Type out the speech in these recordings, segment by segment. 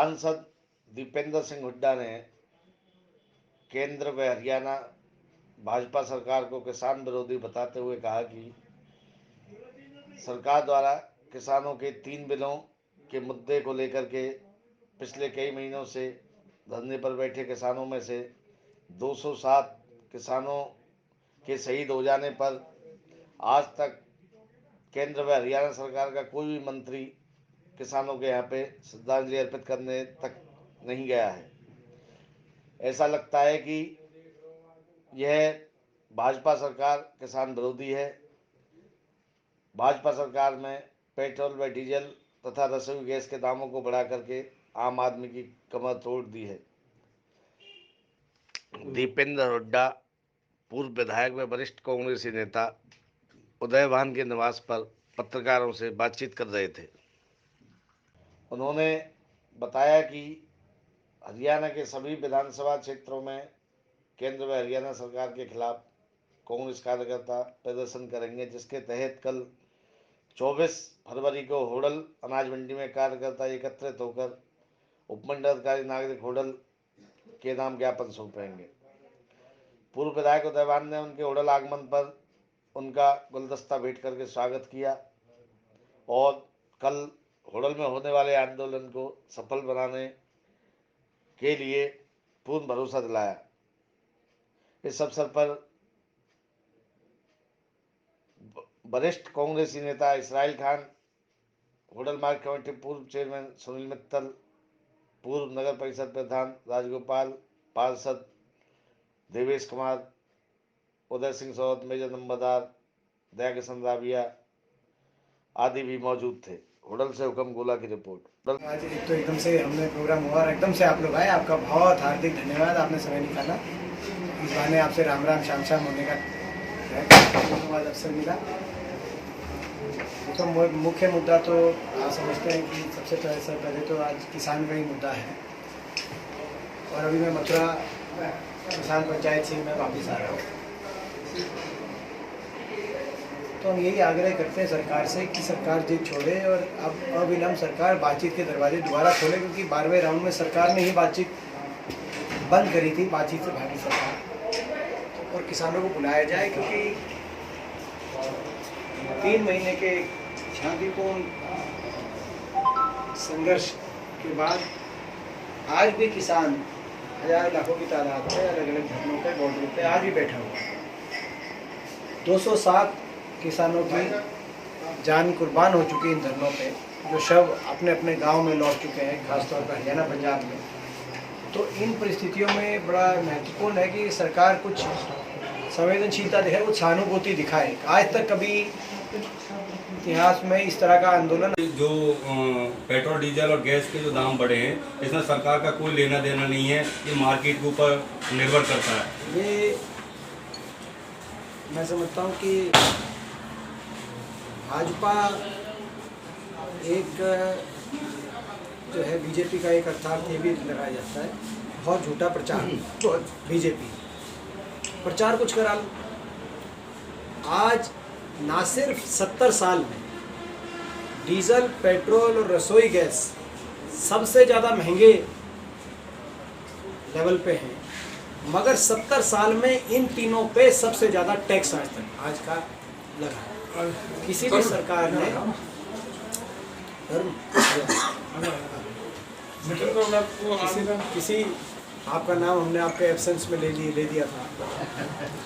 सांसद दीपेंद्र सिंह हुड्डा ने केंद्र व हरियाणा भाजपा सरकार को किसान विरोधी बताते हुए कहा कि सरकार द्वारा किसानों के 3 बिलों के मुद्दे को लेकर के पिछले कई महीनों से धरने पर बैठे किसानों में से 207 किसानों के शहीद हो जाने पर आज तक केंद्र व हरियाणा सरकार का कोई भी मंत्री किसानों के यहाँ पे श्रद्धांजलि अर्पित करने तक नहीं गया है। ऐसा लगता है कि यह भाजपा सरकार किसान विरोधी है। भाजपा सरकार में पेट्रोल व डीजल तथा रसोई गैस के दामों को बढ़ा करके आम आदमी की कमर तोड़ दी है। दीपेंद्र हुड्डा पूर्व विधायक व वरिष्ठ कांग्रेसी नेता उदयभान के निवास पर पत्रकारों से बातचीत कर रहे थे। उन्होंने बताया कि हरियाणा के सभी विधानसभा क्षेत्रों में केंद्र व हरियाणा सरकार के खिलाफ कांग्रेस कार्यकर्ता प्रदर्शन करेंगे, जिसके तहत कल 24 फरवरी को होडल अनाज मंडी में कार्यकर्ता एकत्रित होकर उपमंडलाधिकारी नागरिक होडल के नाम ज्ञापन सौंपेंगे। पूर्व विधायक उदयभान ने उनके होडल आगमन पर उनका गुलदस्ता भेंट करके स्वागत किया और कल होडल में होने वाले आंदोलन को सफल बनाने के लिए पूर्ण भरोसा दिलाया। इस अवसर पर वरिष्ठ कांग्रेसी नेता Israel Khan, Hodal market committee पूर्व चेयरमैन सुनील मित्तल, पूर्व नगर परिषद प्रधान राजगोपाल, पार्षद देवेश कुमार, उदय सिंह सौद, मेजर नंबरदार दयाकिशन राबिया आदि भी मौजूद थे। होडल से हुक्म गोला की रिपोर्ट। आज तो एकदम से हमने प्रोग्राम हुआ और एकदम से आप लोग आए, आपका बहुत हार्दिक धन्यवाद, आपने समय निकाला। इस बहाने आपसे राम राम श्याम श्याम होने का धन्यवाद अवसर मिला। तो मुख्य मुद्दा तो आप समझते हैं कि सबसे पहले तो आज किसान का ही मुद्दा है और अभी मैं मथुरा किसान पंचायत से मैं वापस आ रहा हूँ। तो हम यही आग्रह करते हैं सरकार से कि सरकार जिद छोड़े और अब अविलंब सरकार बातचीत के दरवाजे दोबारा खोले, क्योंकि 12वें राउंड में सरकार ने ही बातचीत बंद करी थी, बातचीत से भागी सरकार। और किसानों को बुलाया जाए, क्योंकि 3 महीने के शांतिपूर्ण संघर्ष के बाद आज भी किसान हजारों लाखों की तादाद में अलग अलग धर्मों पे बॉर्डर पे आज भी बैठा हुआ है। 207 किसानों की जान कुर्बान हो चुकी इन धरनों पे, जो शव अपने अपने गांव में लौट चुके हैं, खासतौर पर हरियाणा पंजाब में। तो इन परिस्थितियों में बड़ा महत्वपूर्ण है कि सरकार कुछ संवेदनशीलता दिखाए, कुछ सहानुभूति दिखाए। आज तक कभी इतिहास में इस तरह का आंदोलन जो पेट्रोल डीजल और गैस के जो दाम बढ़े हैं, इसमें सरकार का कोई लेना देना नहीं है, ये मार्केट के ऊपर निर्भर करता है। ये मैं समझता हूँ कि भाजपा एक जो है बीजेपी का एक अर्थार्थ ये भी लगाया जाता है, बहुत झूठा प्रचार। बीजेपी प्रचार कुछ करा लो। आज ना सिर्फ 70 साल में डीजल, पेट्रोल और रसोई गैस सबसे ज़्यादा महंगे लेवल पे हैं, मगर 70 साल में इन तीनों पे सबसे ज़्यादा टैक्स आज का लगा है। किसी भी सरकार ने किसी आपका नाम हमने आपके एब्सेंस में ले दिया था,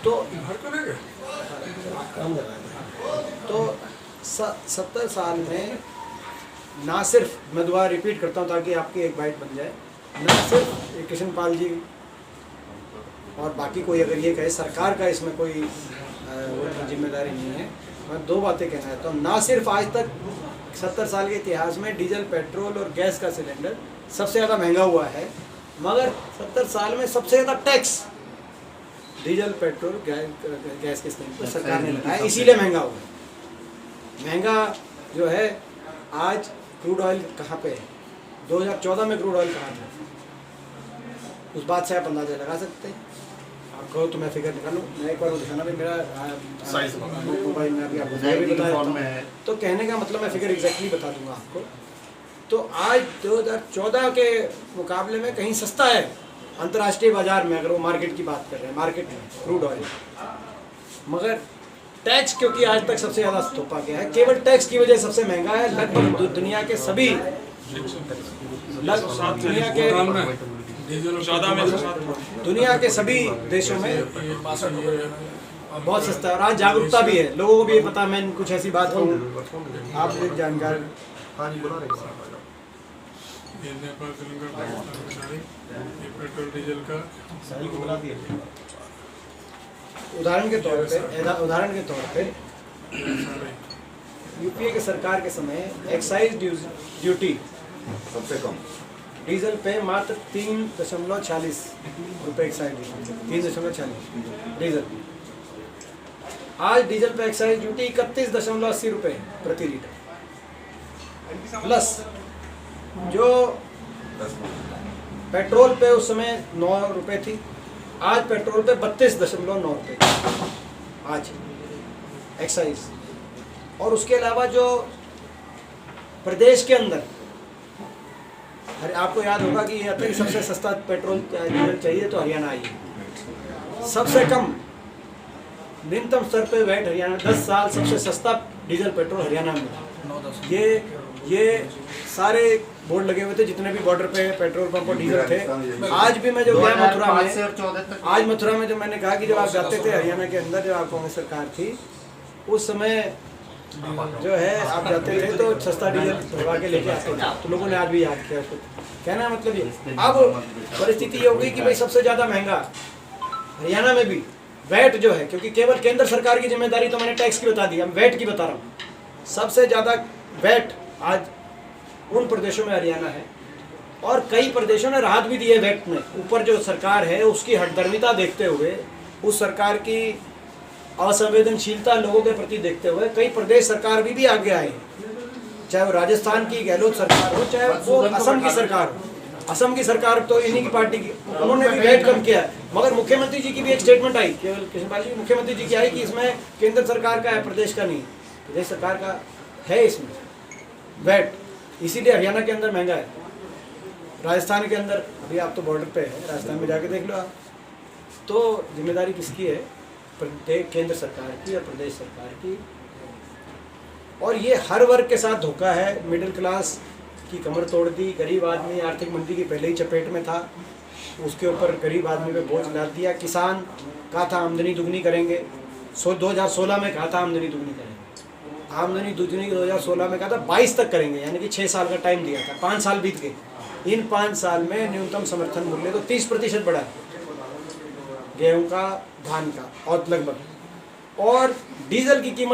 तो 70 साल में ना सिर्फ, मैं दोबारा रिपीट करता हूँ ताकि आपकी एक बाइट बन जाए, ना सिर्फ कृष्ण पाल जी और बाकी कोई अगर ये कहे सरकार का इसमें कोई जिम्मेदारी नहीं है, मैं 2 बातें कहना चाहता हूँ। ना सिर्फ आज तक 70 साल के इतिहास में डीजल, पेट्रोल और गैस का सिलेंडर सबसे ज़्यादा महंगा हुआ है, मगर 70 साल में सबसे ज़्यादा टैक्स डीजल, पेट्रोल, गैस के सिलेंडर सरकार ने लगाया, इसीलिए महंगा हुआ है। महंगा जो है आज क्रूड ऑयल कहाँ पे है, 2014 में क्रूड ऑयल कहाँ था, उस बात से आप अंदाजा लगा सकते हैं। आप कहो तो मैं फिगर निकालूँ, मैं एक बार वो दिखाना भी मेरा मोबाइल में अभी आपको भी बताया, तो कहने का मतलब मैं फिगर एग्जैक्टली बता दूंगा आपको तो आज 2014 के मुकाबले में कहीं सस्ता है अंतर्राष्ट्रीय बाजार में, अगर वो मार्केट की बात कर रहे हैं, मार्केट में क्रूड ऑयल। मगर टैक्स क्योंकि आज तक सबसे ज़्यादा थोपा गया है, केवल टैक्स की वजह से सबसे महंगा है। लगभग दुनिया के सभी दुनिया के सभी देशों में बहुत सस्ता है। और आज जागरूकता भी है, लोगों को भी ये पता। मैं कुछ ऐसी बात कहूँ, आप एक जानकार। ये नेपाल, श्रीलंका, पाकिस्तान ये पेट्रोल डीजल का उदाहरण के तौर पे यूपीए के सरकार के समय एक्साइज ड्यूटी सबसे कम डीजल पे मात्र 3.40 रुपये एक्साइज ड्यूटी, 3.40 डीजल। आज डीजल पे एक्साइज ड्यूटी 31.80 रुपये प्रति लीटर, प्लस जो पेट्रोल पे उस समय 9 रुपये थी, आज पेट्रोल पे 32.9 रुपये आज एक्साइज। और उसके अलावा जो प्रदेश के अंदर, आपको याद होगा कि यहाँ तक सबसे सस्ता पेट्रोल डीजल चाहिए तो हरियाणा आइए। सबसे कम न्यूनतम स्तर पे वैट हरियाणा, 10 साल सबसे सस्ता डीजल पेट्रोल हरियाणा में। ये सारे बोर्ड लगे हुए थे जितने भी बॉर्डर पे पेट्रोल पंप और डीजल थे। आज भी मैं जो गया मथुरा में, आज मथुरा में जो मैंने कहा कि जब आप जाते थे हरियाणा के अंदर, जब आप कांग्रेस सरकार थी उस समय जो है आप जाते थे तो सस्ता डीजल भरवा के लेके आते थे, तो लोगों ने आज भी याद किया उसको। कहना मतलब ये, अब परिस्थिति ये हो गई कि भाई सबसे ज़्यादा महंगा हरियाणा में भी वैट जो है, क्योंकि केवल केंद्र सरकार की जिम्मेदारी तो मैंने टैक्स की बता दी, अब वैट की बता रहा हूँ। सबसे ज़्यादा वैट आज उन प्रदेशों में हरियाणा है, और कई प्रदेशों ने राहत भी दी है वैट में। ऊपर जो सरकार है उसकी हठधर्मिता देखते हुए, उस सरकार की असंवेदनशीलता लोगों के प्रति देखते हुए कई प्रदेश सरकार भी आगे आए, चाहे वो राजस्थान की गहलोत सरकार हो, चाहे वो असम की सरकार हो। असम की सरकार तो इन्हीं की पार्टी की, उन्होंने भी वैट कम किया है। मगर मुख्यमंत्री जी की भी एक स्टेटमेंट आई, केवल कृष्णपाल जी मुख्यमंत्री जी की आई कि इसमें केंद्र सरकार का है, प्रदेश का नहीं, प्रदेश सरकार का है इसमें वैट, इसीलिए हरियाणा के अंदर महंगा है। राजस्थान के अंदर, अभी आप तो बॉर्डर पे है, राजस्थान में जाके देख लो आप। तो जिम्मेदारी किसकी है? केंद्र सरकार की और प्रदेश सरकार की। और ये हर वर्ग के साथ धोखा है। मिडिल क्लास की कमर तोड़ दी, गरीब आदमी आर्थिक मंदी की पहले ही चपेट में था, उसके ऊपर गरीब आदमी पे बोझ डाल दिया। किसान कहा था आमदनी दुगनी करेंगे, 2016 में कहा था आमदनी दुगनी करेंगे, आमदनी दुगनी 2016 में कहा था 22 तक करेंगे, यानी कि 6 साल का टाइम दिया था। 5 साल बीत गए, इन 5 साल में न्यूनतम समर्थन मूल्य तो 30% बढ़ा है, गेहूं का, धान का, और लगभग, और डीजल की कीमत